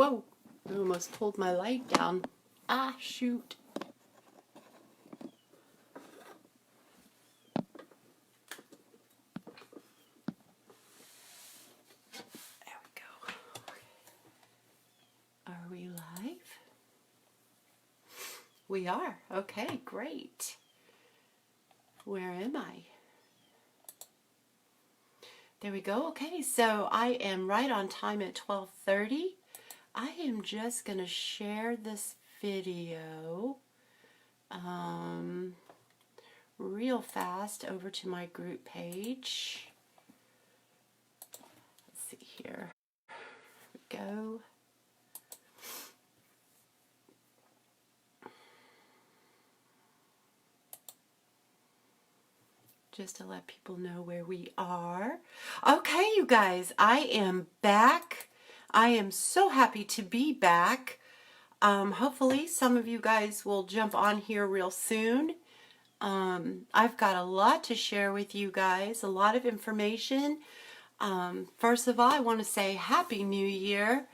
Whoa, I almost pulled my light down. Ah, shoot. There we go. Are we live? We are. Okay, great. Where am I? There we go. Okay, so I am right on time at 12:30. I am just going to share this video real fast over to my group page. Let's see here. Here we go. Just to let people know where we are. Okay, you guys, I am back. I am so happy to be back. Hopefully some of you guys will jump on here real soon. I've got a lot to share with you guys, a lot of information. First of all, I want to say Happy New Year,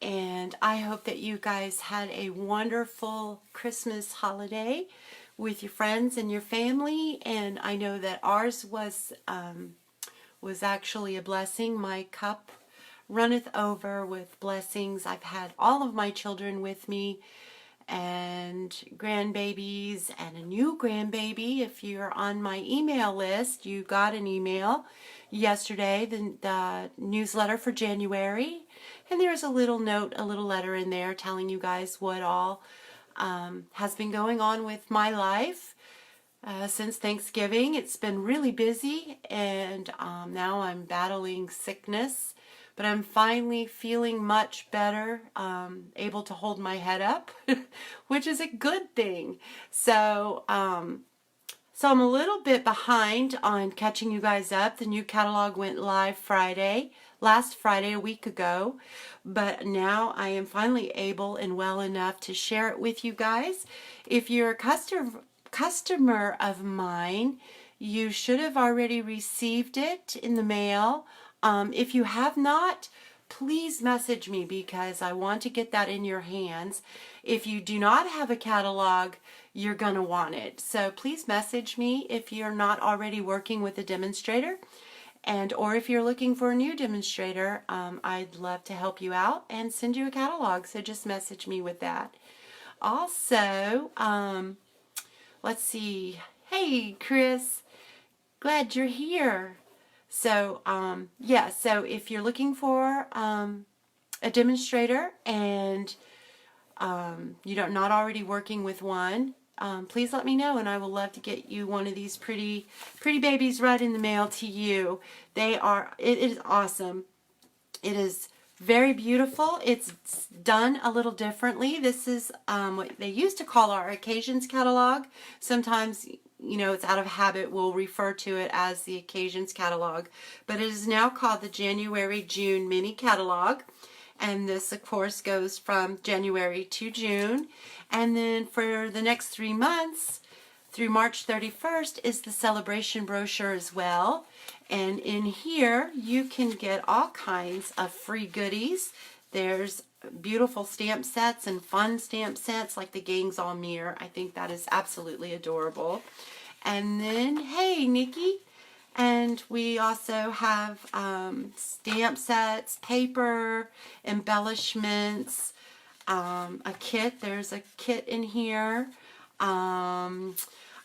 and I hope that you guys had a wonderful Christmas holiday with your friends and your family, and I know that ours was actually a blessing. My cup runneth over with blessings. I've had all of my children with me and grandbabies and a new grandbaby. If you're on my email list, you got an email yesterday, the newsletter for January, and there's a little note, a little letter in there telling you guys what all has been going on with my life since Thanksgiving. It's been really busy, and now I'm battling sickness, but I'm finally feeling much better, able to hold my head up, which is a good thing. So I'm a little bit behind on catching you guys up. The new catalog went live last Friday, a week ago, but now I am finally able and well enough to share it with you guys. If you're a customer of mine, you should have already received it in the mail. If you have not, please message me because I want to get that in your hands. If you do not have a catalog, you're going to want it. So please message me if you're not already working with a demonstrator, or if you're looking for a new demonstrator. I'd love to help you out and send you a catalog, so just message me with that. Also, let's see. Hey, Chris, glad you're here. So, yeah, so if you're looking for a demonstrator and you're not already working with one, please let me know, and I will love to get you one of these pretty babies right in the mail to you. It is awesome. It is very beautiful. It's done a little differently. This is what they used to call our occasions catalog. Sometimes, you know, it's out of habit, we'll refer to it as the occasions catalog, but it is now called the January-June mini catalog. And this, of course, goes from January to June. And then for the next 3 months, through March 31st, is the Sale-A-bration brochure as well. And in here, you can get all kinds of free goodies. There's beautiful stamp sets and fun stamp sets like the Gangs All Mirror. I think that is absolutely adorable. And then, hey, Nikki. And we also have stamp sets, paper, embellishments, a kit. There's a kit in here.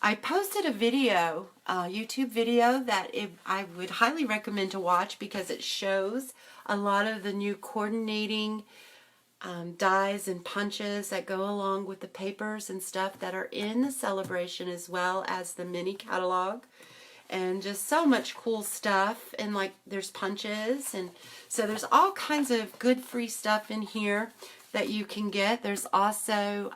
I posted a video, a YouTube video that I would highly recommend to watch because it shows a lot of the new coordinating dies and punches that go along with the papers and stuff that are in the Sale-A-bration as well as the mini catalog. And just so much cool stuff, and like there's punches, and so there's all kinds of good free stuff in here that you can get. There's also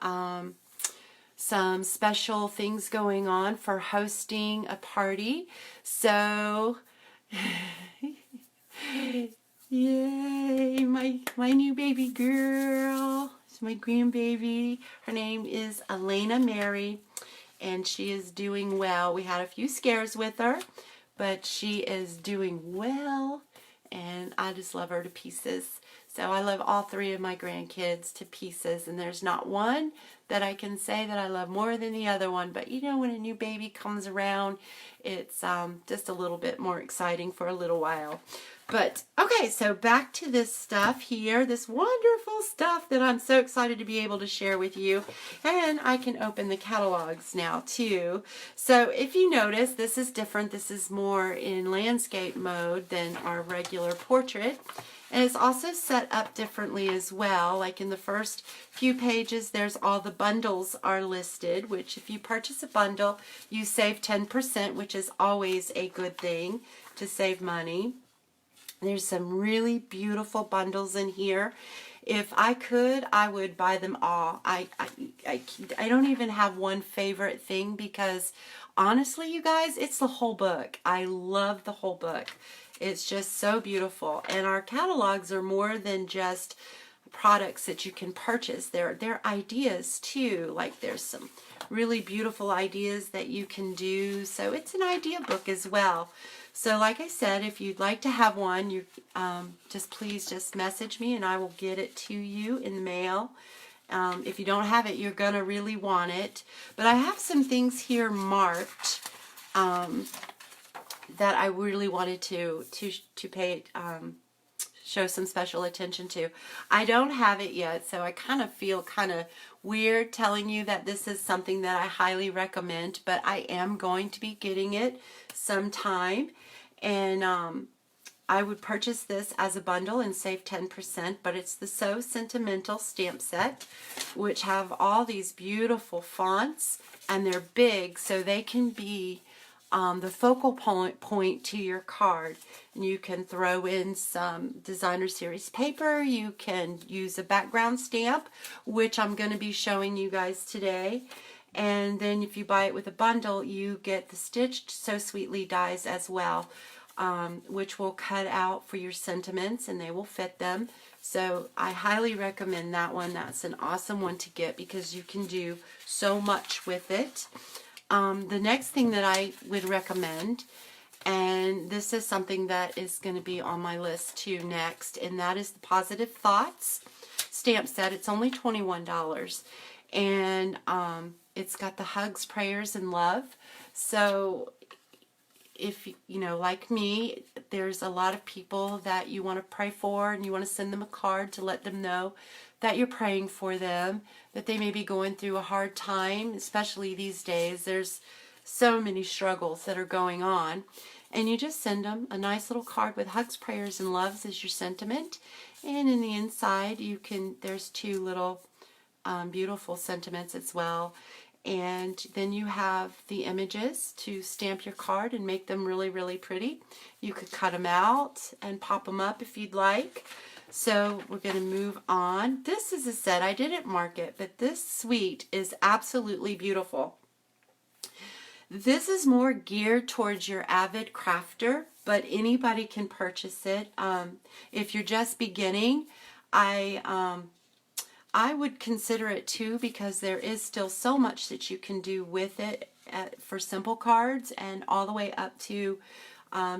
some special things going on for hosting a party. So yay, my new baby girl. It's my grandbaby. Her name is Elena Mary, and she is doing well. We had a few scares with her, but she is doing well, and I just love her to pieces. So I love all three of my grandkids to pieces, and there's not one that I can say that I love more than the other one. But you know, when a new baby comes around, it's just a little bit more exciting for a little while. But okay, so back to this stuff here, this wonderful stuff that I'm so excited to be able to share with you. And I can open the catalogs now too. So if you notice, this is different. This is more in landscape mode than our regular portrait. And it's also set up differently as well. Like in the first few pages, there's all the bundles are listed, which if you purchase a bundle, you save 10%, which is always a good thing to save money. There's some really beautiful bundles in here. If I could, I would buy them all. I don't even have one favorite thing because honestly, you guys, it's the whole book. I love the whole book. It's just so beautiful. And our catalogs are more than just products that you can purchase. They're ideas too. Like there's some really beautiful ideas that you can do. So it's an idea book as well. So like I said, if you'd like to have one, you please just message me and I will get it to you in the mail. If you don't have it, you're going to really want it. But I have some things here marked that I really wanted to pay show some special attention to. I don't have it yet, so I kind of feel kind of weird telling you that this is something that I highly recommend, but I am going to be getting it sometime. And I would purchase this as a bundle and save 10%, but it's the So Sentimental stamp set, which have all these beautiful fonts, and they're big, so they can be the focal point to your card. And you can throw in some designer series paper. You can use a background stamp, which I'm going to be showing you guys today. And then if you buy it with a bundle, you get the stitched So Sweetly dies as well, which will cut out for your sentiments and they will fit them. So I highly recommend that one. That's an awesome one to get because you can do so much with it. The next thing that I would recommend, and this is something that is going to be on my list too next, and that is the Positive Thoughts stamp set. It's only $21, and it's got the hugs, prayers, and love. So if you know, like me, there's a lot of people that you want to pray for and you want to send them a card to let them know that you're praying for them, that they may be going through a hard time, especially these days. There's so many struggles that are going on. And you just send them a nice little card with hugs, prayers, and loves as your sentiment. And in the inside, there's two little beautiful sentiments as well. And then you have the images to stamp your card and make them really, really pretty. You could cut them out and pop them up if you'd like. So we're going to move on. This is a set. I didn't mark it, but this suite is absolutely beautiful. This is more geared towards your avid crafter, but anybody can purchase it. If you're just beginning, I would consider it too, because there is still so much that you can do with it for simple cards and all the way up to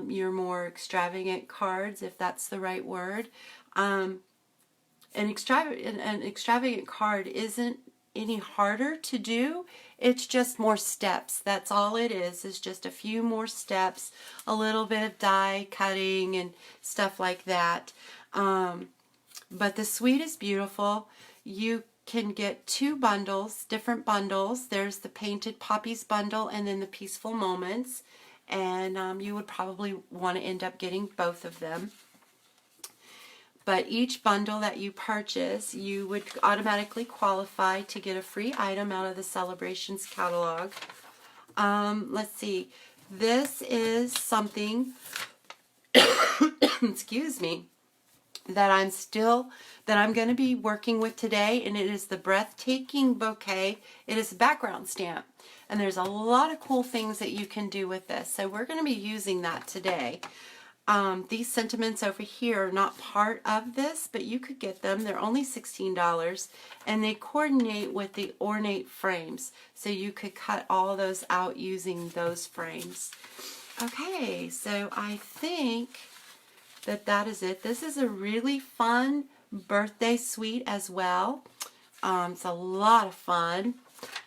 your more extravagant cards, if that's the right word. An extravagant card isn't any harder to do. It's just more steps. That's all it is. It's just a few more steps, a little bit of die cutting and stuff like that. But the suite is beautiful. You can get two bundles, different bundles. There's the Painted Poppies bundle and then the Peaceful Moments. And you would probably want to end up getting both of them. But each bundle that you purchase, you would automatically qualify to get a free item out of the Sale-A-bration's catalog. Let's see. This is something, excuse me, that I'm going to be working with today, and it is the Breathtaking Bouquet. It is a background stamp, and there's a lot of cool things that you can do with this. So we're going to be using that today. These sentiments over here are not part of this, but you could get them. They're only $16, and they coordinate with the ornate frames. So you could cut all those out using those frames. Okay, so I think that is it. This is a really fun birthday suite as well. It's a lot of fun.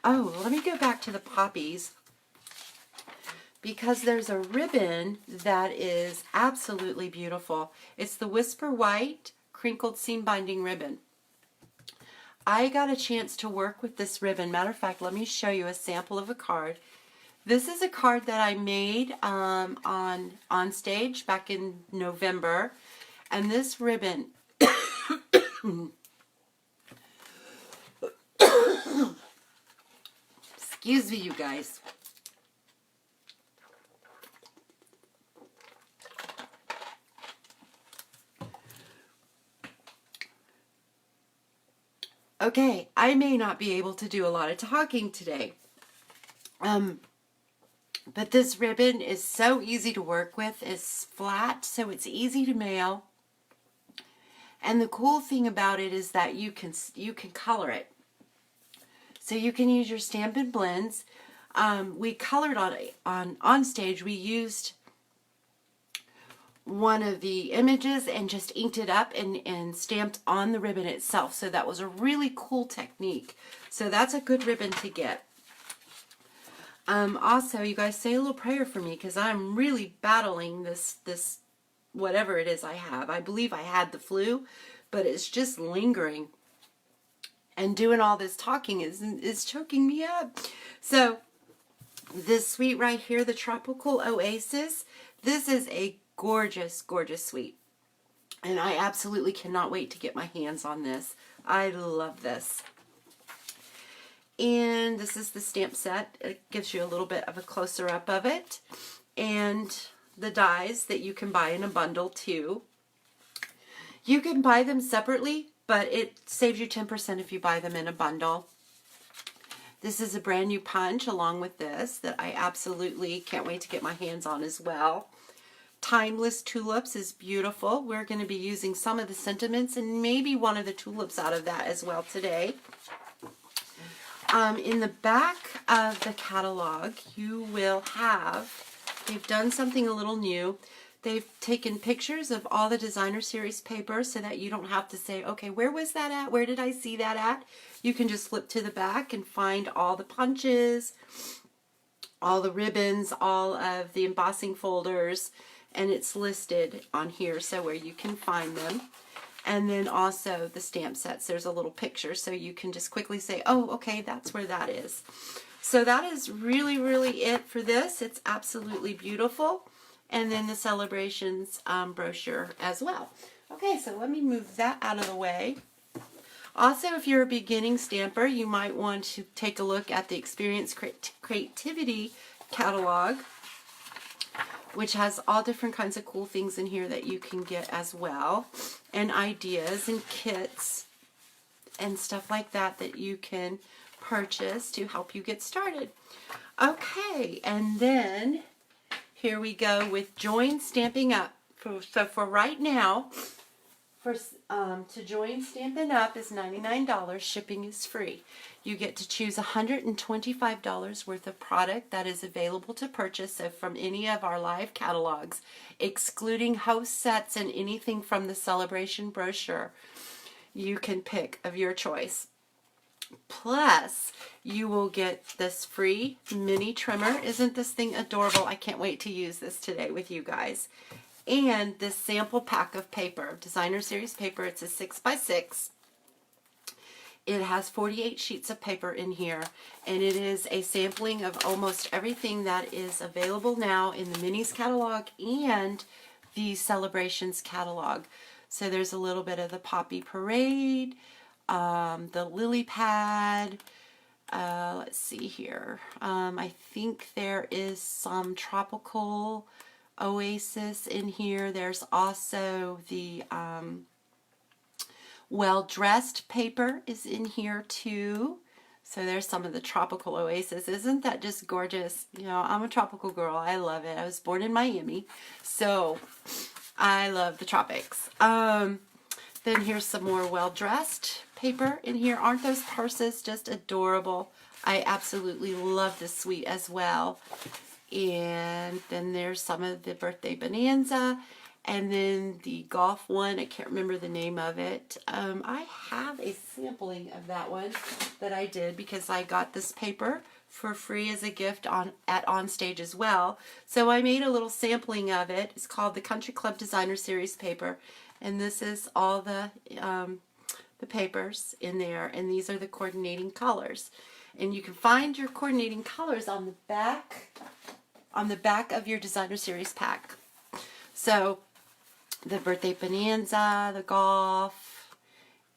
Oh, let me go back to the poppies, because there's a ribbon that is absolutely beautiful. It's the Whisper White Crinkled Seam Binding Ribbon. I got a chance to work with this ribbon. Matter of fact, let me show you a sample of a card. This is a card that I made on stage back in November. And this ribbon, excuse me, you guys. Okay, I may not be able to do a lot of talking today. But this ribbon is so easy to work with. It's flat, so it's easy to mail. And the cool thing about it is that you can color it. So you can use your stampin' blends. We colored on stage. We used one of the images and just inked it up and stamped on the ribbon itself. So that was a really cool technique. So that's a good ribbon to get. Also, you guys say a little prayer for me, because I'm really battling this whatever it is I have. I believe I had the flu, but it's just lingering. And doing all this talking is choking me up. So this suite right here, the Tropical Oasis, this is a gorgeous, gorgeous suite. And I absolutely cannot wait to get my hands on this. I love this. And this is the stamp set. It gives you a little bit of a closer up of it. And the dies that you can buy in a bundle too. You can buy them separately, but it saves you 10% if you buy them in a bundle. This is a brand new punch along with this that I absolutely can't wait to get my hands on as well. Timeless Tulips is beautiful. We're going to be using some of the sentiments and maybe one of the tulips out of that as well today. In the back of the catalog, you will have, they've done something a little new. They've taken pictures of all the designer series paper so that you don't have to say, okay, where was that at? Where did I see that at? You can just flip to the back and find all the punches, all the ribbons, all of the embossing folders, and it's listed on here so where you can find them. And then also the stamp sets, there's a little picture so you can just quickly say, oh, okay, that's where that is. So that is really, really it for this. It's absolutely beautiful. And then the celebrations brochure as well. Okay, so let me move that out of the way. Also, if you're a beginning stamper, you might want to take a look at the Experience Creativity catalog, which has all different kinds of cool things in here that you can get as well, and ideas and kits and stuff like that that you can purchase to help you get started. Okay, and then here we go with Join Stampin' Up. So for right now, to join Stampin' Up is $99. Shipping is free. You get to choose $125 worth of product that is available to purchase, so from any of our live catalogs, excluding host sets and anything from the celebration brochure. You can pick of your choice. Plus, you will get this free mini trimmer. Isn't this thing adorable? I can't wait to use this today with you guys. And this sample pack of paper, designer series paper. It's a 6x6. It has 48 sheets of paper in here, and it is a sampling of almost everything that is available now in the Minis catalog and the Celebrations catalog. So there's a little bit of the Poppy Parade, the Lily Pad. Let's see here. I think there is some Tropical Oasis in here. There's also the Well-Dressed paper is in here too. So there's some of the Tropical Oasis. Isn't that just gorgeous? You know, I'm a tropical girl. I love it. I was born in Miami, so I love the tropics. Then here's some more Well-Dressed paper in here. Aren't those purses just adorable? I absolutely love this suite as well. And then there's some of the Birthday Bonanza. And then the golf one, I can't remember the name of it. I have a sampling of that one that I did because I got this paper for free as a gift at Onstage as well. So I made a little sampling of it. It's called the Country Club Designer Series paper. And this is all the papers in there. And these are the coordinating colors. And you can find your coordinating colors on the back of your Designer Series pack. So the birthday bonanza, the golf,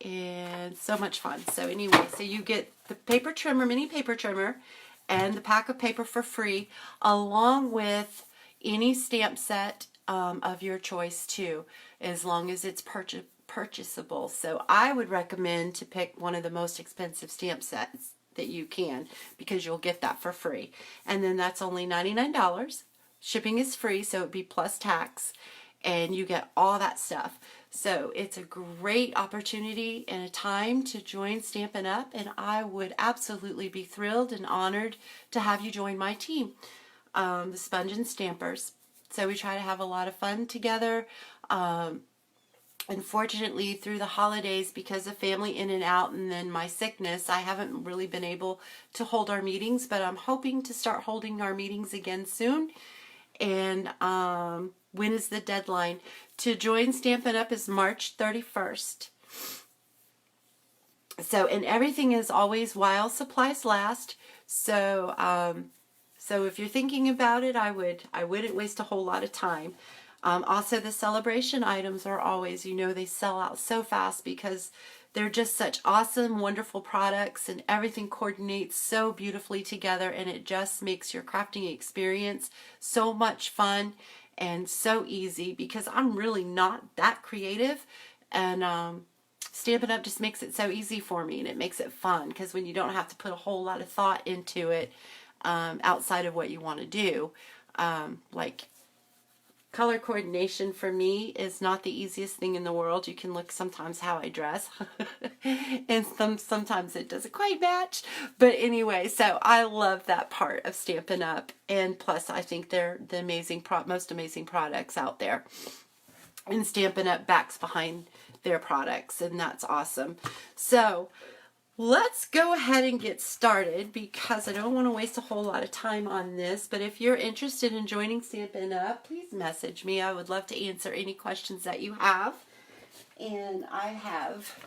and so much fun. So anyway, so you get the paper trimmer, mini paper trimmer, and the pack of paper for free, along with any stamp set of your choice too, as long as it's purchasable. So I would recommend to pick one of the most expensive stamp sets that you can, because you'll get that for free. And then that's only $99. Shipping is free, so it'd be plus tax, and you get all that stuff. So it's a great opportunity and a time to join Stampin' Up, and I would absolutely be thrilled and honored to have you join my team, the Sponge and Stampers. So we try to have a lot of fun together. Unfortunately, through the holidays, because of family in and out and then my sickness, I haven't really been able to hold our meetings, but I'm hoping to start holding our meetings again soon. And when is the deadline? To join Stampin' Up! Is March 31st. So, and everything is always while supplies last. So, so if you're thinking about it, I wouldn't waste a whole lot of time. Also, the celebration items are always, you know, they sell out so fast because they're just such awesome, wonderful products, and everything coordinates so beautifully together, and it just makes your crafting experience so much fun and so easy, because I'm really not that creative, and Stampin' Up! Just makes it so easy for me, and it makes it fun, because when you don't have to put a whole lot of thought into it outside of what you want to do, like color coordination for me is not the easiest thing in the world. You can look sometimes how I dress, and sometimes it doesn't quite match. But anyway, so I love that part of Stampin' Up! And plus, I think they're the most amazing products out there. And Stampin' Up! Backs behind their products, and that's awesome. So let's go ahead and get started, because I don't want to waste a whole lot of time on this. But if you're interested in joining Stampin' Up!, please message me. I would love to answer any questions that you have. And I have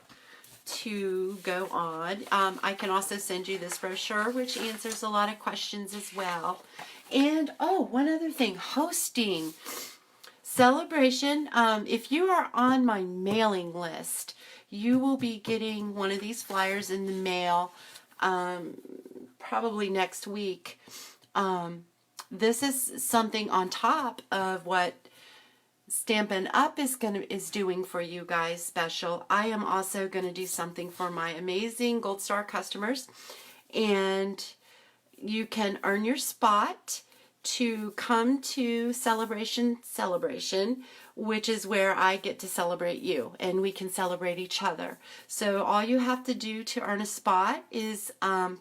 to go on. I can also send you this brochure, which answers a lot of questions as well. And, oh, one other thing, hosting. Sale-A-bration, if you are on my mailing list, you will be getting one of these flyers in the mail probably next week. This is something on top of what Stampin' Up! is doing for you guys special. I am also going to do something for my amazing Gold Star customers, and you can earn your spot to come to Sale-A-bration, which is where I get to celebrate you, and we can celebrate each other. So all you have to do to earn a spot is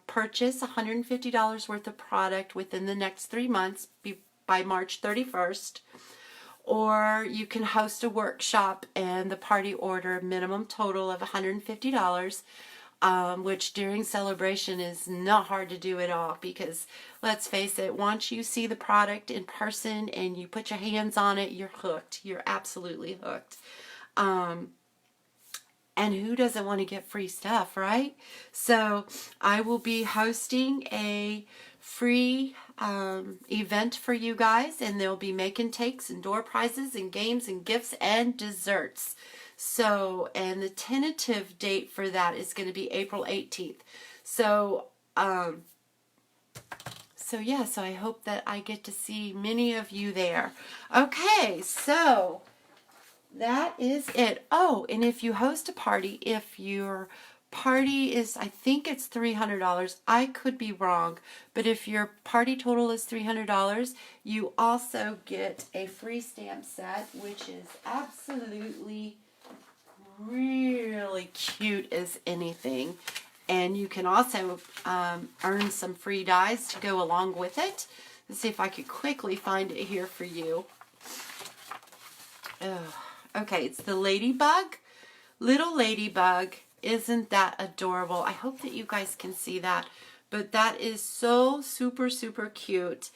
purchase $150 worth of product within the next 3 months by March 31st, or you can host a workshop and the party order minimum total of $150. Which during Sale-A-bration is not hard to do at all, because let's face it, once you see the product in person and you put your hands on it, you're hooked. You're absolutely hooked. And who doesn't want to get free stuff, right? So I will be hosting a free event for you guys, and there'll be make and takes and door prizes and games and gifts and desserts. So, and the tentative date for that is going to be April 18th. So, yeah, so I hope that I get to see many of you there. Okay, so that is it. Oh, and if you host a party, if your party is, I think it's $300. I could be wrong, but if your party total is $300, you also get a free stamp set, which is absolutely really cute as anything. And you can also earn some free dies to go along with it. Let's see if I could quickly find it here for you. Oh, okay, it's the ladybug. Little ladybug. Isn't that adorable? I hope that you guys can see that. But that is so super, super cute.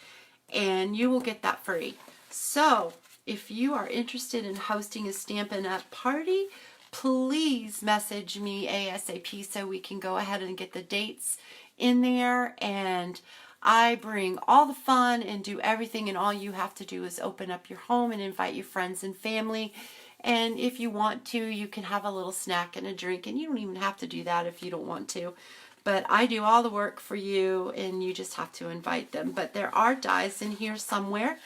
And you will get that free. So, if you are interested in hosting a Stampin' Up! Party, please message me ASAP so we can go ahead and get the dates in there. And I bring all the fun and do everything, and all you have to do is open up your home and invite your friends and family. And if you want to, you can have a little snack and a drink, and you don't even have to do that if you don't want to. But I do all the work for you, and you just have to invite them. But there are dies in here somewhere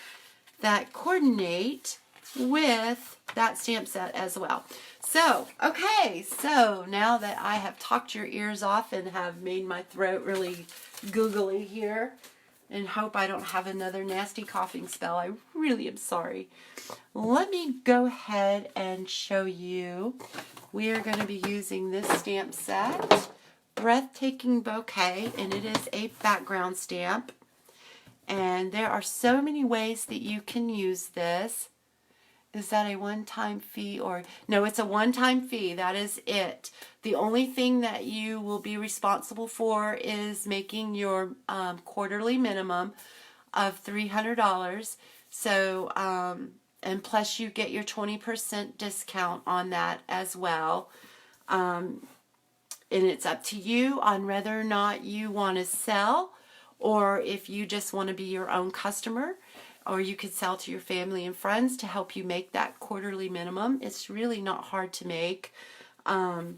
that coordinate with that stamp set as well. So, okay, so now that I have talked your ears off and have made my throat really googly here, and hope I don't have another nasty coughing spell, I really am sorry. Let me go ahead and show you. We are going to be using this stamp set, Breathtaking Bouquet, and it is a background stamp. And there are so many ways that you can use this. Is that a one-time fee or... No, it's a one-time fee. That is it. The only thing that you will be responsible for is making your quarterly minimum of $300. So, and plus you get your 20% discount on that as well. And it's up to you on whether or not you want to sell, or if you just want to be your own customer, or you could sell to your family and friends to help you make that quarterly minimum. It's really not hard to make it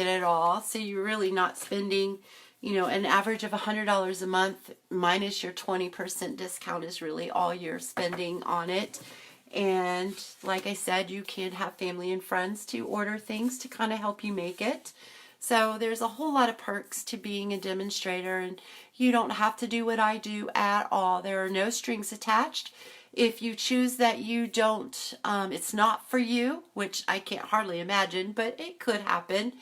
at all. So you're really not spending, you know, an average of $100 a month minus your 20% discount is really all you're spending on it. And like I said, you can have family and friends to order things to kind of help you make it. So there's a whole lot of perks to being a demonstrator, and you don't have to do what I do at all. There are no strings attached. If you choose that you don't, it's not for you, which I can't hardly imagine, but it could happen.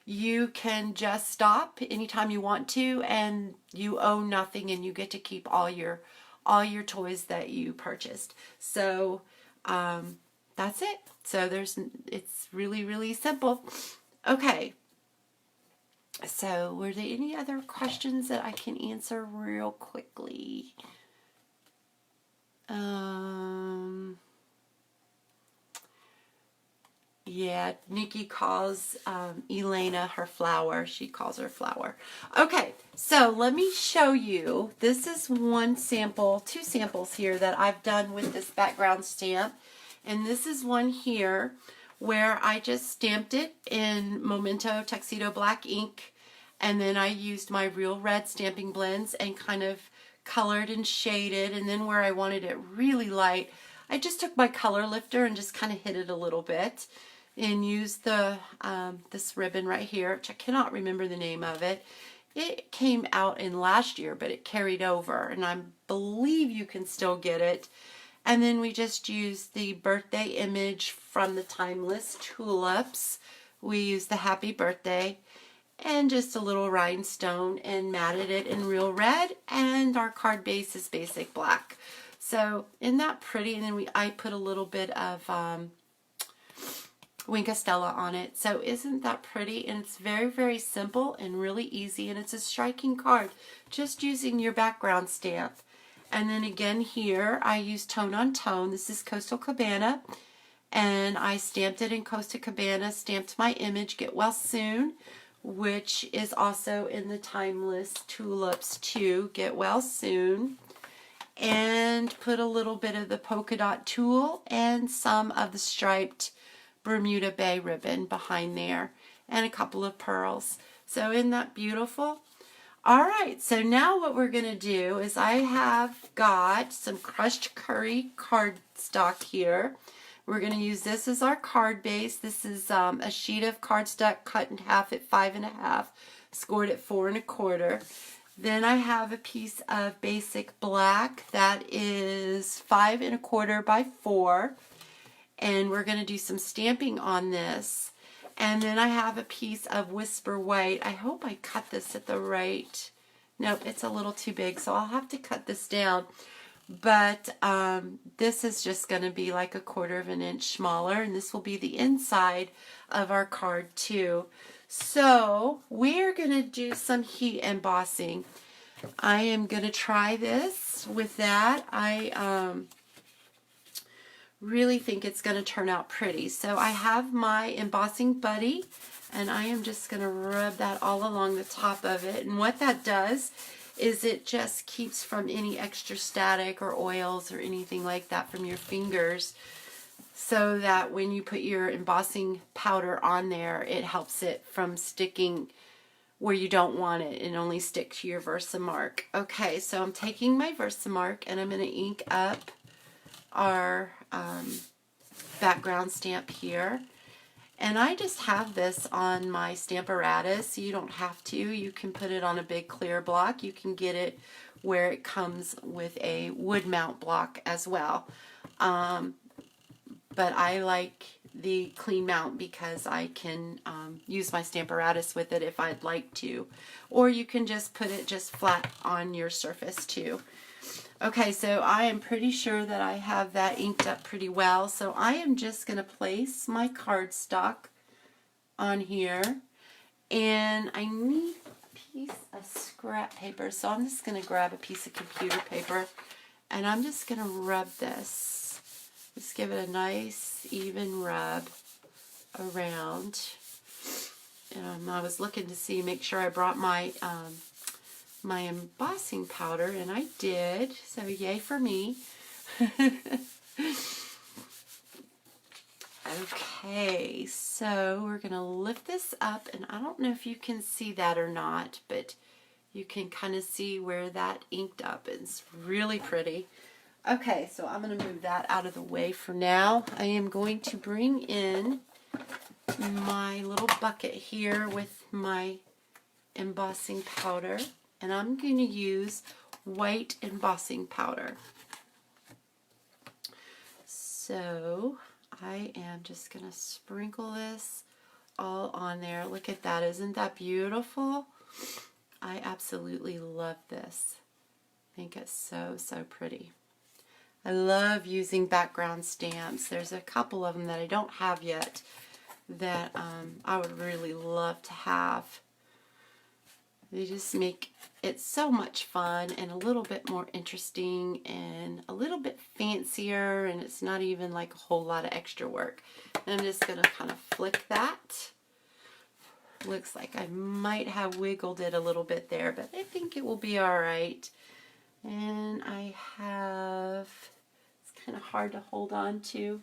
You can just stop anytime you want to, and you owe nothing, and you get to keep all your toys that you purchased. So that's it. So it's really, really simple. Okay, so were there any other questions that I can answer real quickly? Yeah, Nikki calls Elena her flower. She calls her flower. Okay, so let me show you. This is one sample, two samples here that I've done with this background stamp. And this is one here where I just stamped it in Memento Tuxedo Black ink, and then I used my Real Red stamping blends and kind of colored and shaded, and then where I wanted it really light, I just took my color lifter and just kind of hit it a little bit and used the this ribbon right here, which I cannot remember the name of it. It came out in last year, but it carried over, and I believe you can still get it. And then we just used the birthday image from the Timeless Tulips. We used the happy birthday and just a little rhinestone and matted it in Real Red, and our card base is basic black. So isn't that pretty? And then I put a little bit of Wink Stella on it. So isn't that pretty? And it's very, very simple and really easy, and it's a striking card just using your background stamp. And then again here, I use Tone on Tone. This is Coastal Cabana, and I stamped it in Coastal Cabana, stamped my image, Get Well Soon, which is also in the Timeless Tulips too, Get Well Soon, and put a little bit of the polka dot tulle and some of the striped Bermuda Bay ribbon behind there, and a couple of pearls. So isn't that beautiful? Alright, so now what we're going to do is I have got some crushed curry cardstock here. We're going to use this as our card base. This is a sheet of cardstock cut in half at 5 1/2, scored at 4 1/4. Then I have a piece of basic black that is 5 1/4 by 4. And we're going to do some stamping on this. And then I have a piece of Whisper White. I hope I cut this at the right... Nope, it's a little too big, so I'll have to cut this down. but this is just going to be like a 1/4 of an inch smaller, and this will be the inside of our card too. So we're going to do some heat embossing. I am going to try this with that. I really think it's going to turn out pretty. So I have my embossing buddy, and I am just going to rub that all along the top of it. And what that does is it just keeps from any extra static or oils or anything like that from your fingers, so that when you put your embossing powder on there, it helps it from sticking where you don't want it and only stick to your Versamark. Okay, so I'm taking my Versamark and I'm going to ink up our background stamp here. And I just have this on my Stamparatus. You don't have to. You can put it on a big clear block. You can get it where it comes with a wood mount block as well. But I like the clean mount because I can use my Stamparatus with it if I'd like to. Or you can just put it just flat on your surface too. Okay, so I am pretty sure that I have that inked up pretty well. So I am just going to place my cardstock on here. And I need a piece of scrap paper. So I'm just going to grab a piece of computer paper. And I'm just going to rub this. Just give it a nice even rub around. I was looking to see, make sure I brought my my embossing powder, and I did, so yay for me. Okay, so we're going to lift this up, and I don't know if you can see that or not, but you can kind of see where that inked up. It's really pretty. Okay, so I'm going to move that out of the way for now. I am going to bring in my little bucket here with my embossing powder, and I'm going to use white embossing powder. So I am just going to sprinkle this all on there. Look at that. Isn't that beautiful? I absolutely love this. I think it's so, so pretty. I love using background stamps. There's a couple of them that I don't have yet that I would really love to have. They just make it so much fun and a little bit more interesting and a little bit fancier, and it's not even like a whole lot of extra work. And I'm just going to kind of flick that. Looks like I might have wiggled it a little bit there, but I think it will be alright. And I have, it's kind of hard to hold on to.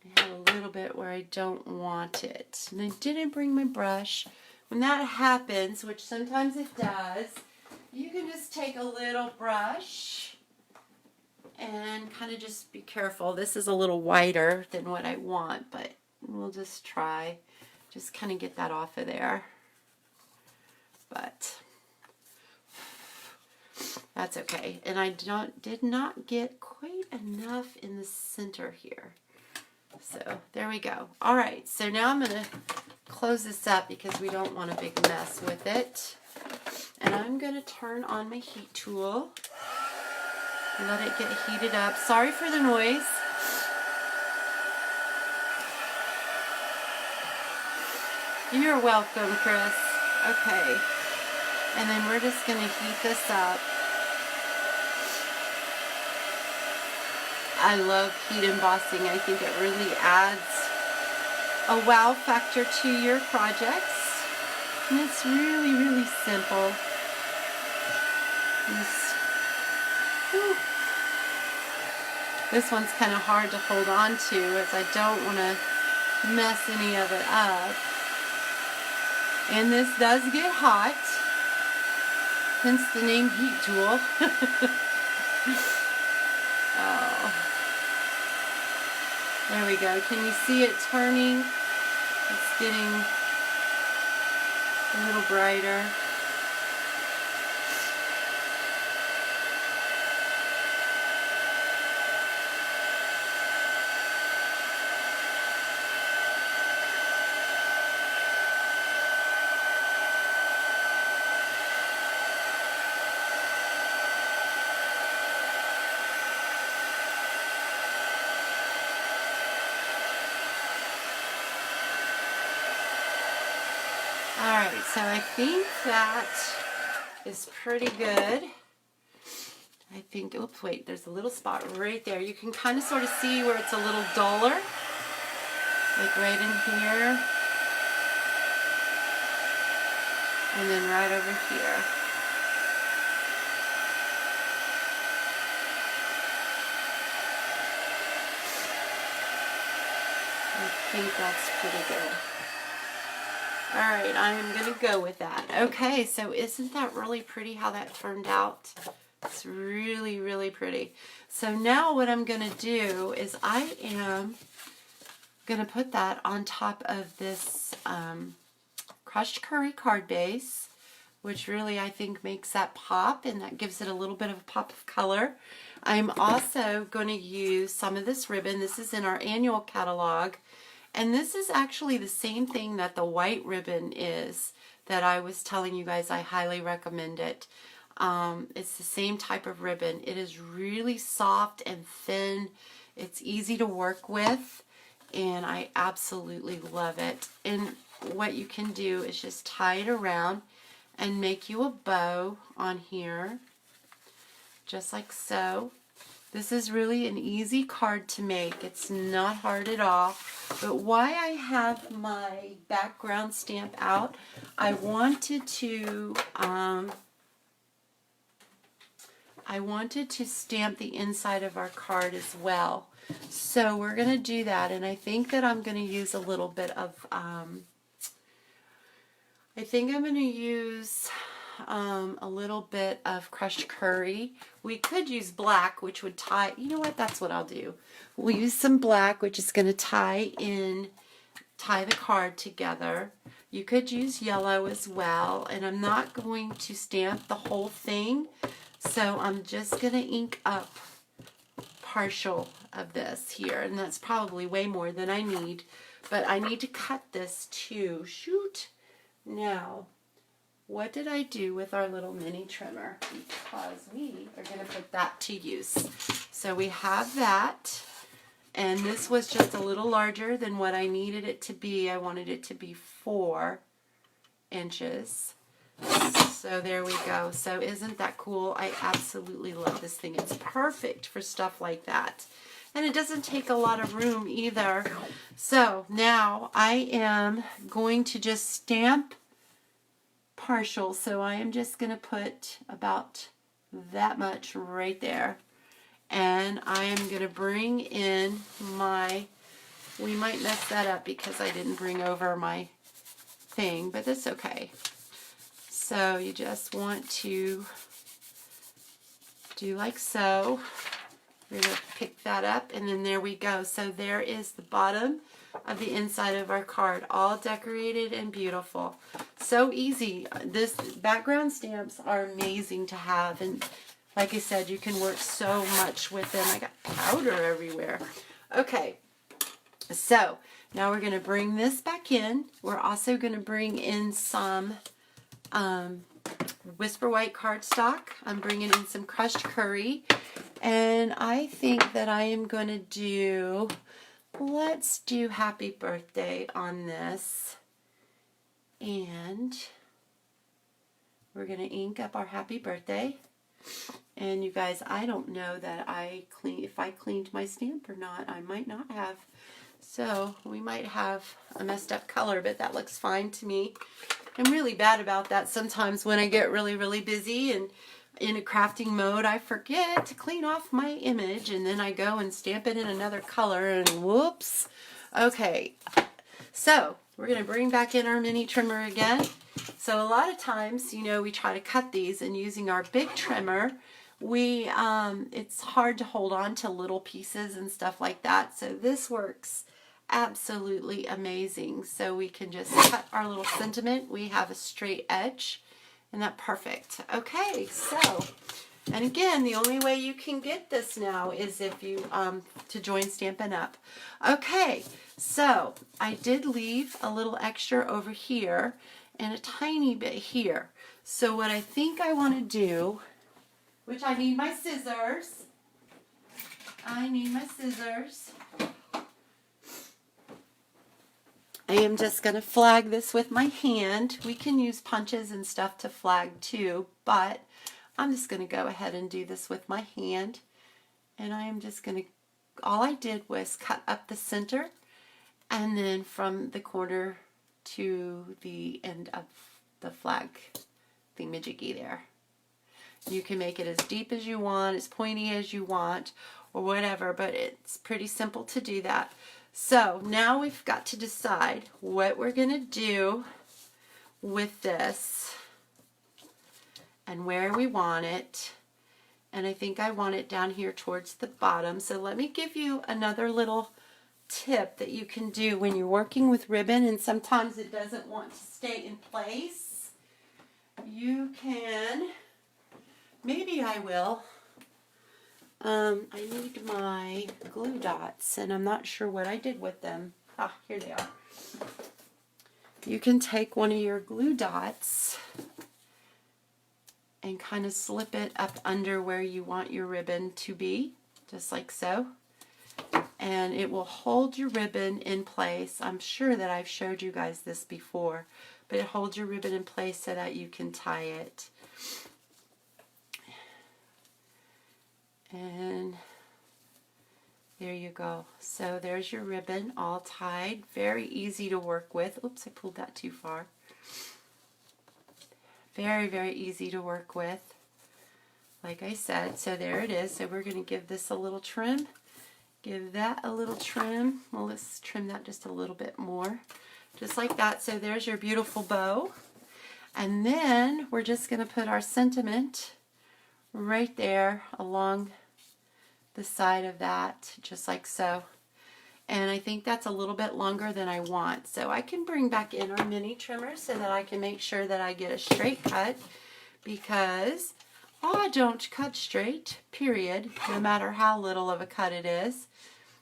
I have a little bit where I don't want it. And I didn't bring my brush. When that happens, which sometimes it does, you can just take a little brush and kind of just be careful. This is a little wider than what I want, but we'll just try. Just kind of get that off of there. But that's okay. And I did not get quite enough in the center here. So there we go. All right, so now I'm going to close this up because we don't want a big mess with it. And I'm going to turn on my heat tool. Let it get heated up. Sorry for the noise. You're welcome, Chris. Okay. And then we're just going to heat this up. I love heat embossing. I think it really adds a wow factor to your projects. And it's really, really simple. This one's kind of hard to hold on to as I don't want to mess any of it up. And this does get hot, hence the name heat tool. Oh. There we go. Can you see it turning? It's getting a little brighter. Alright, so I think that is pretty good. I think, oops, wait, there's a little spot right there. You can kind of sort of see where it's a little duller, like right in here, and then right over here. I think that's pretty good. Alright, I'm going to go with that. Okay, so isn't that really pretty how that turned out? It's really, really pretty. So now what I'm going to do is I am going to put that on top of this crushed curry card base, which really I think makes that pop, and that gives it a little bit of a pop of color. I'm also going to use some of this ribbon. This is in our annual catalog. And this is actually the same thing that the white ribbon is that I was telling you guys I highly recommend it. It's the same type of ribbon. It is really soft and thin. It's easy to work with, and I absolutely love it. And what you can do is just tie it around and make you a bow on here, just like so. This is really an easy card to make. It's not hard at all. But why I have my background stamp out, I wanted to stamp the inside of our card as well. So we're going to do that, and I think that I'm going to use a little bit of a little bit of crushed curry. We could use black, which would tie, you know what, that's what I'll do. We'll use some black, which is going to tie the card together. You could use yellow as well, and I'm not going to stamp the whole thing, so I'm just going to ink up partial of this here, and that's probably way more than I need, but I need to cut this too. Shoot! Now, what did I do with our little mini trimmer? Because we are going to put that to use. So we have that, and this was just a little larger than what I needed it to be. I wanted it to be 4 inches. So there we go. So isn't that cool? I absolutely love this thing. It's perfect for stuff like that. And it doesn't take a lot of room either. So now I am going to just stamp partial, so I am just going to put about that much right there, and I am going to bring in we might mess that up because I didn't bring over my thing, but that's okay. So you just want to do like so. We're going to pick that up, and then there we go. So there is the bottom of the inside of our card, all decorated and beautiful. So easy. This background stamps are amazing to have, and like I said, you can work so much with them. I got powder everywhere. Okay, so now we're going to bring this back in. We're also going to bring in some Whisper White cardstock. I'm bringing in some crushed curry, and I think that I am going to do, let's do happy birthday on this, and we're going to ink up our happy birthday. And you guys, I don't know that if I cleaned my stamp or not. I might not have. So we might have a messed up color, but that looks fine to me. I'm really bad about that sometimes when I get really, really busy and in a crafting mode. I forget to clean off my image, and then I go and stamp it in another color, and whoops. Okay, so we're going to bring back in our mini trimmer again. So a lot of times, you know, we try to cut these, and using our big trimmer, it's hard to hold on to little pieces and stuff like that. So this works absolutely amazing. So we can just cut our little sentiment. We have a straight edge, and that's perfect. Okay, so, and again, the only way you can get this now is if you to join Stampin' Up. Okay, so I did leave a little extra over here and a tiny bit here. So what I think I want to do, which I need my scissors. I am just going to flag this with my hand. We can use punches and stuff to flag too, but I'm just going to go ahead and do this with my hand. And I am just going to, all I did was cut up the center and then from the corner to the end of the flag thingamajiggy there. You can make it as deep as you want, as pointy as you want, or whatever, but it's pretty simple to do that. So now we've got to decide what we're going to do with this and where we want it. And I think I want it down here towards the bottom. So let me give you another little tip that you can do when you're working with ribbon and sometimes it doesn't want to stay in place. You can, maybe I will. I need my glue dots and I'm not sure what I did with them. Ah, here they are. You can take one of your glue dots and kind of slip it up under where you want your ribbon to be, just like so. And it will hold your ribbon in place. I'm sure that I've showed you guys this before, but it holds your ribbon in place so that you can tie it. And there you go. So there's your ribbon all tied. Very easy to work with. Oops, I pulled that too far. Very, very easy to work with. Like I said, so there it is. So we're going to give this a little trim. Give that a little trim. Well, let's trim that just a little bit more. Just like that. So there's your beautiful bow. And then we're just going to put our sentiment right there along the side of that, just like so. And I think that's a little bit longer than I want. So I can bring back in our mini trimmer so that I can make sure that I get a straight cut, because I don't cut straight, period, no matter how little of a cut it is.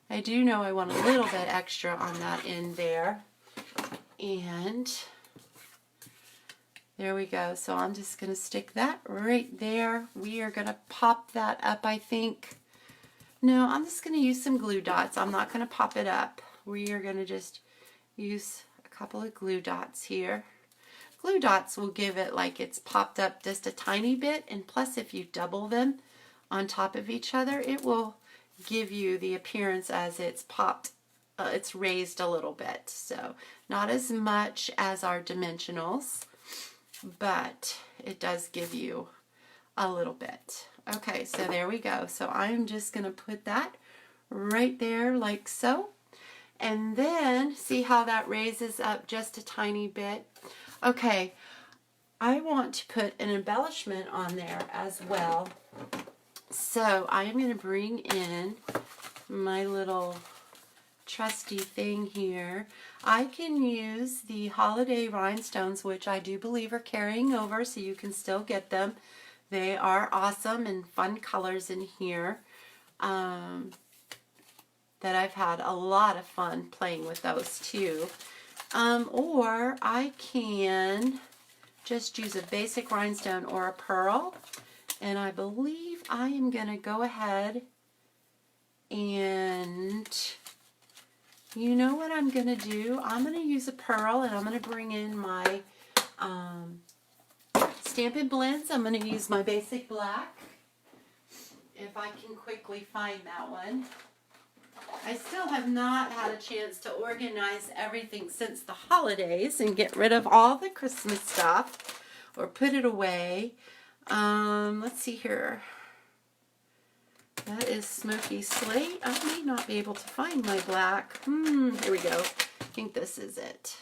I do know I want a little bit extra on that end there. And there we go. So I'm just going to stick that right there. We are going to pop that up, I think. No, I'm just going to use some glue dots. I'm not going to pop it up. We are going to just use a couple of glue dots here. Glue dots will give it like it's popped up just a tiny bit, and plus if you double them on top of each other, it will give you the appearance as it's popped, it's raised a little bit. So not as much as our dimensionals, but it does give you a little bit. Okay, so there we go. So I'm just going to put that right there like so. And then see how that raises up just a tiny bit. Okay, I want to put an embellishment on there as well. So I am going to bring in my little trusty thing here. I can use the holiday rhinestones, which I do believe are carrying over, so you can still get them. They are awesome and fun colors in here. That I've had a lot of fun playing with those too. Or I can just use a basic rhinestone or a pearl. And I believe I am going to go ahead and, you know what I'm going to do? I'm going to use a pearl and I'm going to bring in my Stampin' Blends. I'm going to use my basic black, if I can quickly find that one. I still have not had a chance to organize everything since the holidays and get rid of all the Christmas stuff or put it away. Let's see here. That is Smoky Slate. I may not be able to find my black. Here we go. I think this is it.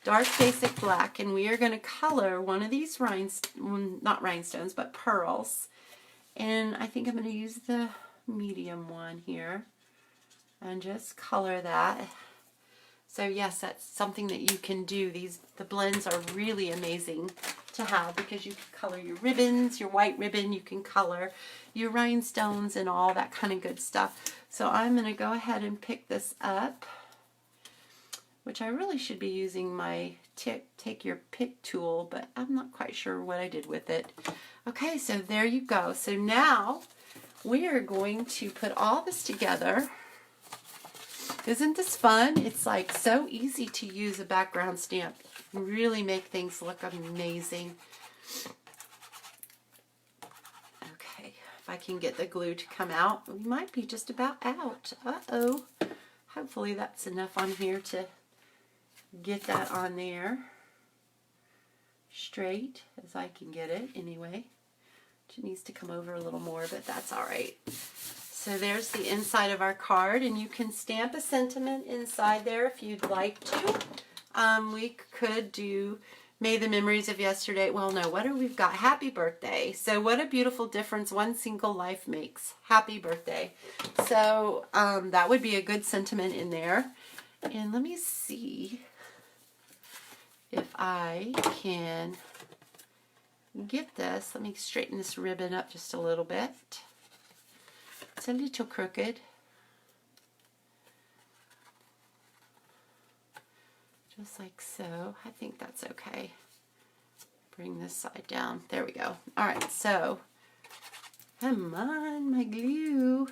Dark basic black, and we are going to color one of these not rhinestones, but pearls. And I think I'm going to use the medium one here and just color that. So yes, that's something that you can do. The blends are really amazing to have because you can color your ribbons, your white ribbon, you can color your rhinestones and all that kind of good stuff. So I'm going to go ahead and pick this up, which I really should be using my take your pick tool, but I'm not quite sure what I did with it. Okay, so there you go. So now we are going to put all this together. Isn't this fun? It's like so easy to use a background stamp. Really make things look amazing. Okay, if I can get the glue to come out, we might be just about out. Uh-oh. Hopefully that's enough on here to get that on there straight as I can get it anyway. It needs to come over a little more, but that's all right. So there's the inside of our card, and you can stamp a sentiment inside there if you'd like to. We could do May the memories of yesterday. Well, no, what do we've got? Happy birthday. So what a beautiful difference one single life makes. Happy birthday. So that would be a good sentiment in there. And let me see if I can get this. Let me straighten this ribbon up just a little bit. It's a little crooked. Just like so. I think that's okay. Bring this side down. There we go. Alright, so come on, my glue.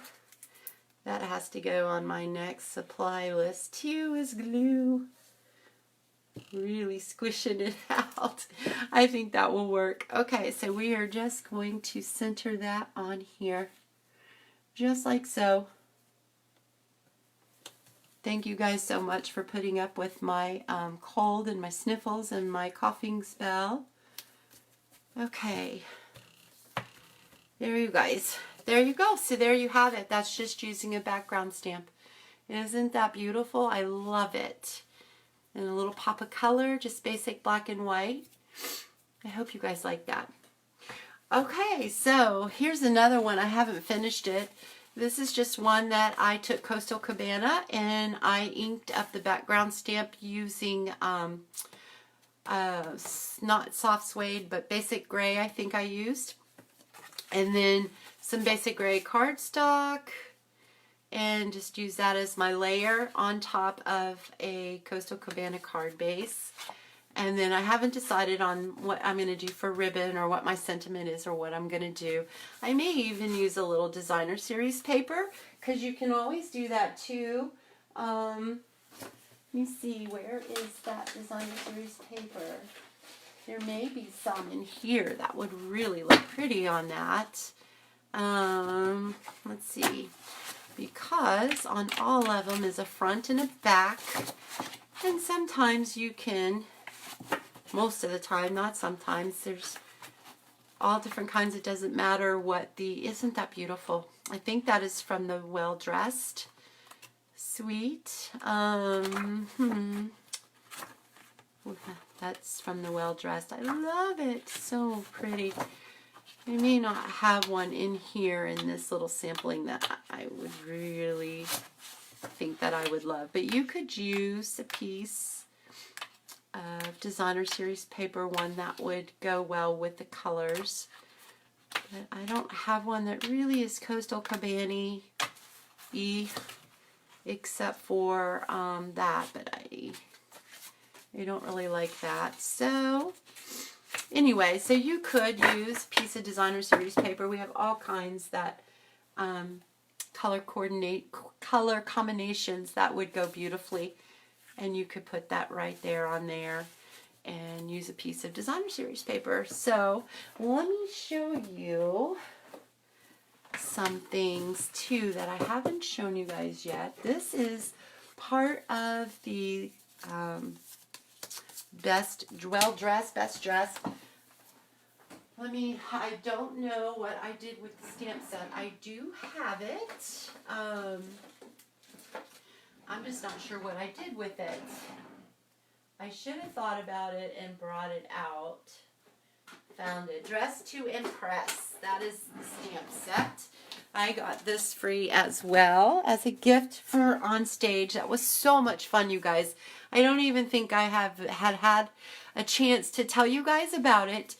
That has to go on my next supply list too, is glue. Really squishing it out. I think that will work. Okay, so we are just going to center that on here. Just like so. Thank you guys so much for putting up with my cold and my sniffles and my coughing spell. Okay. There you guys. There you go. So there you have it. That's just using a background stamp. Isn't that beautiful? I love it. And a little pop of color, just basic black and white. I hope you guys like that. Okay, so here's another one. I haven't finished it. This is just one that I took Coastal Cabana and I inked up the background stamp using not soft suede, but basic gray I think I used. And then some basic gray cardstock, and just use that as my layer on top of a Coastal Cabana card base. And then I haven't decided on what I'm going to do for ribbon or what my sentiment is or what I'm going to do. I may even use a little designer series paper, because you can always do that too. Let me see, where is that designer series paper? There may be some in here that would really look pretty on that. Let's see. Because on all of them is a front and a back. And sometimes you can, most of the time, not sometimes, there's all different kinds. It doesn't matter what the, isn't that beautiful? I think that is from the Well Dressed Suite. That's from the Well Dressed. I love it. So pretty. I may not have one in here in this little sampling that I would really think that I would love. But you could use a piece of designer series paper, one that would go well with the colors. But I don't have one that really is Coastal Cabana-y, except for that, but I don't really like that. So anyway, so you could use a piece of designer series paper. We have all kinds that color combinations that would go beautifully, and you could put that right there on there and use a piece of designer series paper. So let me show you some things too that I haven't shown you guys yet. This is part of the best dressed. I don't know what I did with the stamp set. I do have it. I'm just not sure what I did with it. I should have thought about it and brought it out. Found it. Dress to Impress. That is the stamp set. I got this free as well as a gift for on stage. That was so much fun, you guys. I don't even think I have had a chance to tell you guys about it.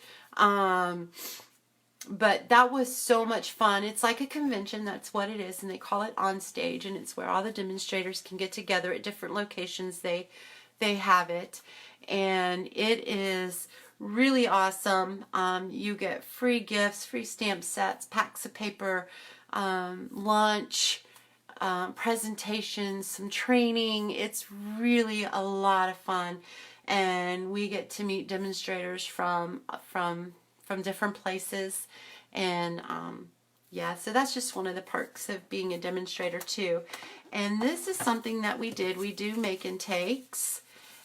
But that was so much fun. It's like a convention, that's what it is, and they call it On Stage, and it's where all the demonstrators can get together at different locations. They have it, and it is really awesome. You get free gifts, free stamp sets, packs of paper, lunch, presentations, some training. It's really a lot of fun, and we get to meet demonstrators from different places, and yeah, so that's just one of the perks of being a demonstrator too. And this is something that we did. We do make and takes.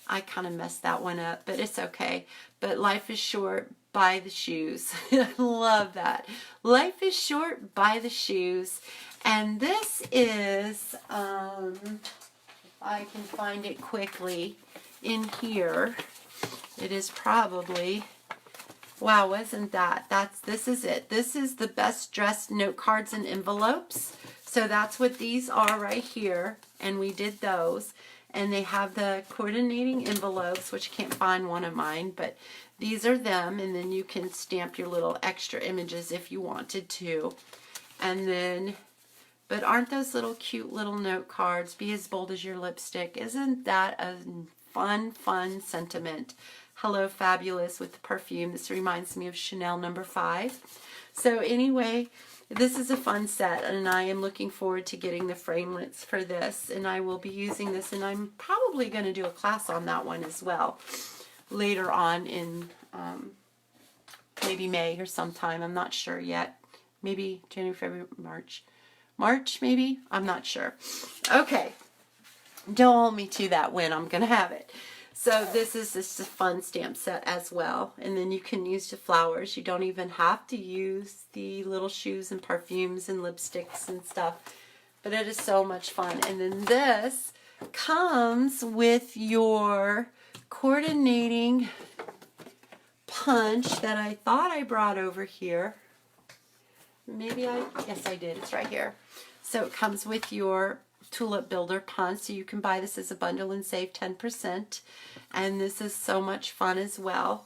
I kind of messed that one up, but it's okay. But life is short, buy the shoes. I love that. Life is short, buy the shoes. And this is, if I can find it quickly in here, it is probably, wow, wasn't that? This is it. This is the best dressed note cards and envelopes. So that's what these are right here. And we did those. And they have the coordinating envelopes, which I can't find one of mine, but these are them. And then you can stamp your little extra images if you wanted to. And then, but aren't those little cute little note cards? Be as bold as your lipstick. Isn't that a fun sentiment? Hello, Fabulous with the perfume. This reminds me of Chanel No. 5. So anyway, this is a fun set, and I am looking forward to getting the framelits for this, and I will be using this, and I'm probably going to do a class on that one as well later on in maybe May or sometime. I'm not sure yet. Maybe January, February, March maybe? I'm not sure. Okay. Don't hold me to that when I'm going to have it. So this is just a fun stamp set as well. And then you can use the flowers. You don't even have to use the little shoes and perfumes and lipsticks and stuff. But it is so much fun. And then this comes with your coordinating punch that I thought I brought over here. Yes I did. It's right here. So it comes with your Tulip Builder punch, so you can buy this as a bundle and save 10%. And this is so much fun as well.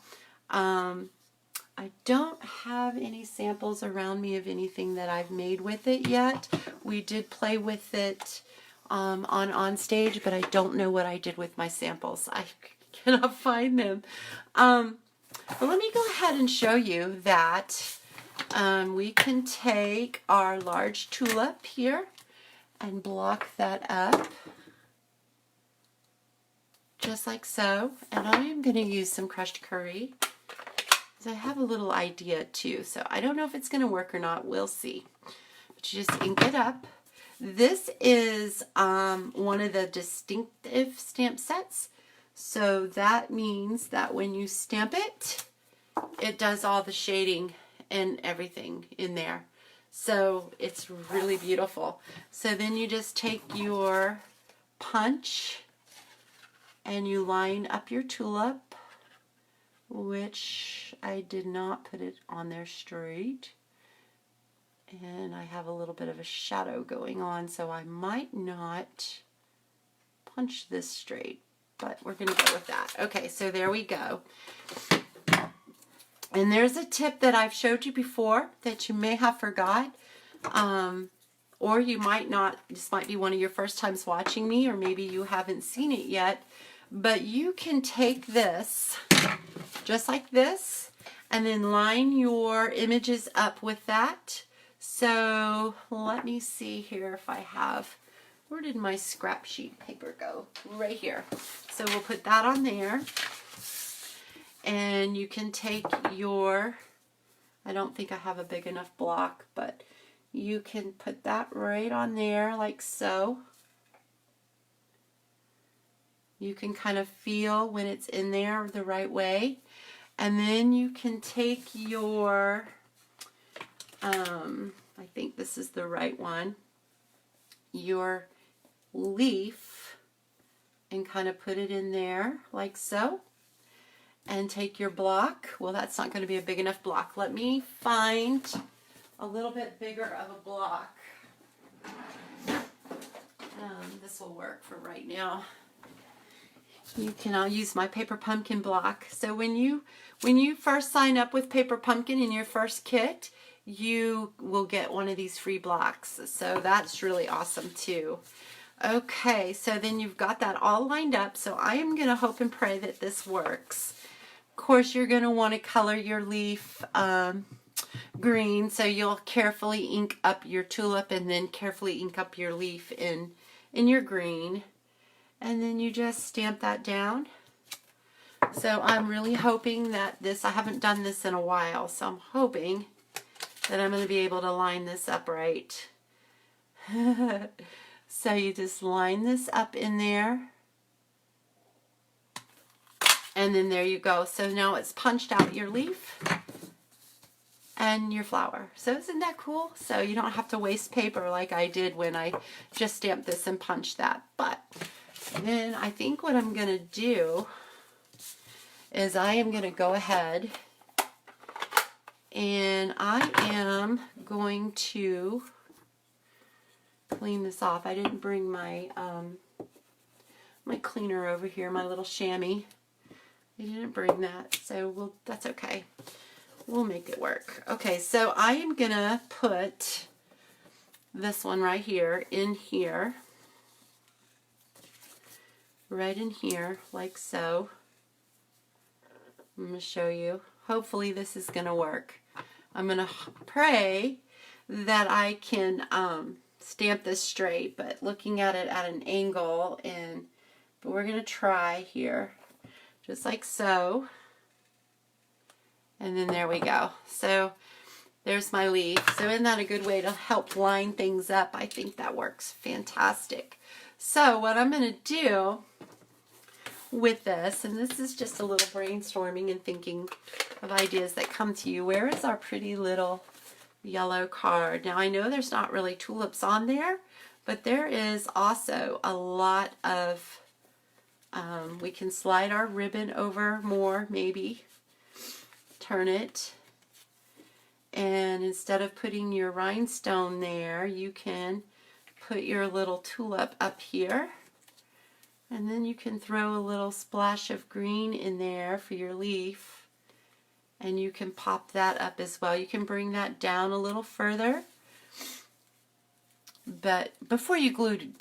I don't have any samples around me of anything that I've made with it yet. We did play with it on stage, but I don't know what I did with my samples. I cannot find them. But let me go ahead and show you that we can take our large tulip here and block that up just like so. And I am going to use some crushed curry because I have a little idea too. So I don't know if it's going to work or not. We'll see. But you just ink it up. This is one of the distinctive stamp sets. So that means that when you stamp it, it does all the shading and everything in there. So it's really beautiful. So then you just take your punch and you line up your tulip, which I did not put it on there straight. And I have a little bit of a shadow going on, so I might not punch this straight, but we're going to go with that. Okay, so there we go. And there's a tip that I've showed you before that you may have forgot, or you might not. This might be one of your first times watching me, or maybe you haven't seen it yet, but you can take this just like this and then line your images up with that. So let me see here if I have, where did my scrap sheet paper go? Right here. So we'll put that on there. And you can take your, I don't think I have a big enough block, but you can put that right on there like so. You can kind of feel when it's in there the right way. And then you can take your, I think this is the right one, your leaf, and kind of put it in there like so. And take your block. Well, that's not going to be a big enough block. Let me find a little bit bigger of a block. This will work for right now. I'll use my paper pumpkin block. So when you first sign up with Paper Pumpkin in your first kit, you will get one of these free blocks. So that's really awesome too. Okay, so then you've got that all lined up. So I am going to hope and pray that this works. Of course, you're going to want to color your leaf green, so you'll carefully ink up your tulip and then carefully ink up your leaf in your green. And then you just stamp that down. So I'm really hoping that this, I haven't done this in a while, so I'm hoping that I'm going to be able to line this up right. So you just line this up in there. And then there you go. So now it's punched out your leaf and your flower. So isn't that cool? So you don't have to waste paper like I did when I just stamped this and punched that. But then I think what I'm going to do is I am going to go ahead and I am going to clean this off. I didn't bring my my cleaner over here, my little chamois. I didn't bring that, so that's okay. We'll make it work. Okay, so I am going to put this one right here in here. Right in here, like so. I'm going to show you. Hopefully this is going to work. I'm going to pray that I can stamp this straight, but looking at it at an angle, but we're going to try here. Just like so. And then there we go. So there's my leaf. So isn't that a good way to help line things up? I think that works fantastic. So what I'm going to do with this, and this is just a little brainstorming and thinking of ideas that come to you. Where is our pretty little yellow card? Now I know there's not really tulips on there, but there is also a lot of we can slide our ribbon over more, maybe turn it, and instead of putting your rhinestone there, you can put your little tulip up here, and then you can throw a little splash of green in there for your leaf, and you can pop that up as well. You can bring that down a little further, but before you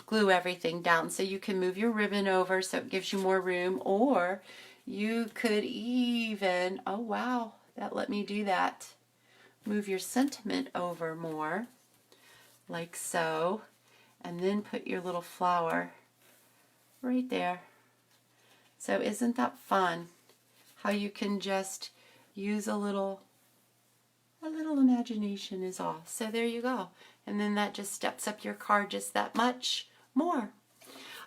glue everything down, so you can move your ribbon over so it gives you more room, or you could even, oh wow, that let me do that, move your sentiment over more, like so, and then put your little flower right there. So isn't that fun? How you can just use a little imagination is all. So there you go. And then that just steps up your card just that much more.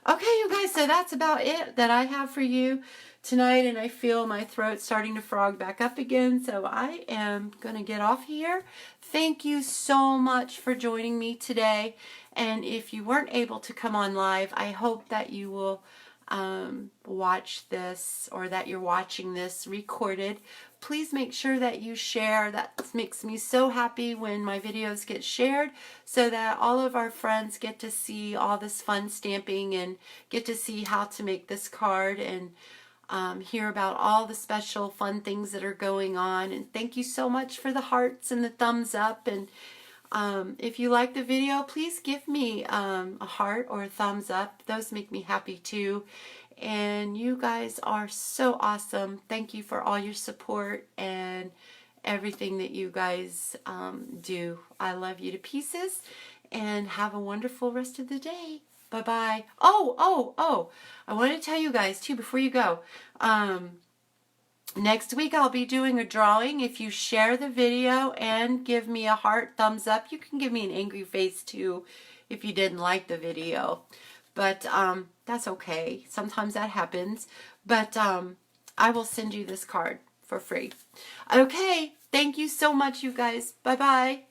Okay, you guys, so that's about it that I have for you tonight, and I feel my throat starting to frog back up again, so I am going to get off here. Thank you so much for joining me today, and if you weren't able to come on live, I hope that you will watch this, or that you're watching this recorded. Please make sure that you share. That makes me so happy when my videos get shared, so that all of our friends get to see all this fun stamping and get to see how to make this card and hear about all the special fun things that are going on. And thank you so much for the hearts and the thumbs up. And if you like the video, please give me a heart or a thumbs up. Those make me happy too. And you guys are so awesome. Thank you for all your support and everything that you guys do. I love you to pieces, and have a wonderful rest of the day. Bye-bye. Oh, I want to tell you guys too before you go. Next week I'll be doing a drawing. If you share the video and give me a heart, thumbs up, you can give me an angry face too if you didn't like the video. But that's okay. Sometimes that happens. But I will send you this card for free. Okay, thank you so much, you guys. Bye-bye.